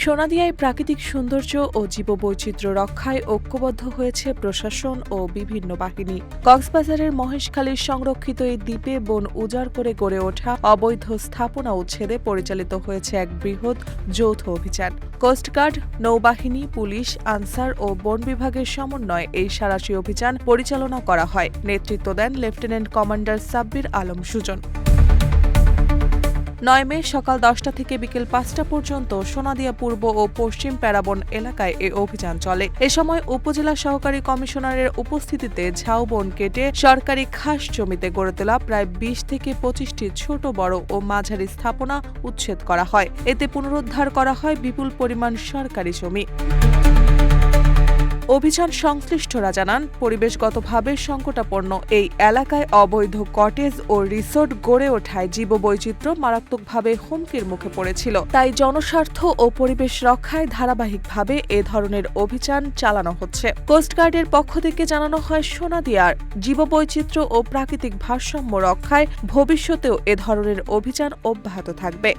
সোনাদিয়ায় প্রাকৃতিক সৌন্দর্য ও জীববৈচিত্র্য রক্ষায় ঐক্যবদ্ধ হয়েছে প্রশাসন ও বিভিন্ন বাহিনী। কক্সবাজারের মহেশখালীর সংরক্ষিত এই দ্বীপে বন উজাড় করে গড়ে ওঠা অবৈধ স্থাপনা উচ্ছেদে পরিচালিত হয়েছে এক বৃহৎ যৌথ অভিযান। কোস্টগার্ড, নৌবাহিনী, পুলিশ, আনসার ও বন বিভাগের সমন্বয়ে এই সাঁড়াশি অভিযান পরিচালনা করা হয়। নেতৃত্ব দেন লেফটেন্যান্ট কমান্ডার সাব্বির আলম সুজন। 9 মে সকাল 10টা থেকে বিকেল 5টা পর্যন্ত সোনাদিয়া পূর্ব ও পশ্চিম প্যারাবন এলাকায় এই অভিযান চলে। এ সময় উপজেলা সহকারী কমিশনারের উপস্থিতিতে ঝাউবন কেটে সরকারি খাস জমিতে গড়ে তোলা প্রায় 20 থেকে 25টি ছোট বড় ও মাঝারি স্থাপনা উচ্ছেদ করা হয়। এতে পুনরুদ্ধার করা হয় বিপুল পরিমাণ সরকারি জমি। অভিযান সংশ্লিষ্টরা জানান, পরিবেশগতভাবে সংকটাপন্ন এই এলাকায় অবৈধ কটেজ ও রিসোর্ট গড়ে ওঠায় জীববৈচিত্র্য মারাত্মকভাবে হুমকির মুখে পড়েছিল। তাই জনস্বার্থ ও পরিবেশ রক্ষায় ধারাবাহিকভাবে এ ধরনের অভিযান চালানো হচ্ছে। কোস্টগার্ডের পক্ষ থেকে জানানো হয়, সোনাদিয়ার জীববৈচিত্র্য ও প্রাকৃতিক ভারসাম্য রক্ষায় ভবিষ্যতেও এ ধরনের অভিযান অব্যাহত থাকবে।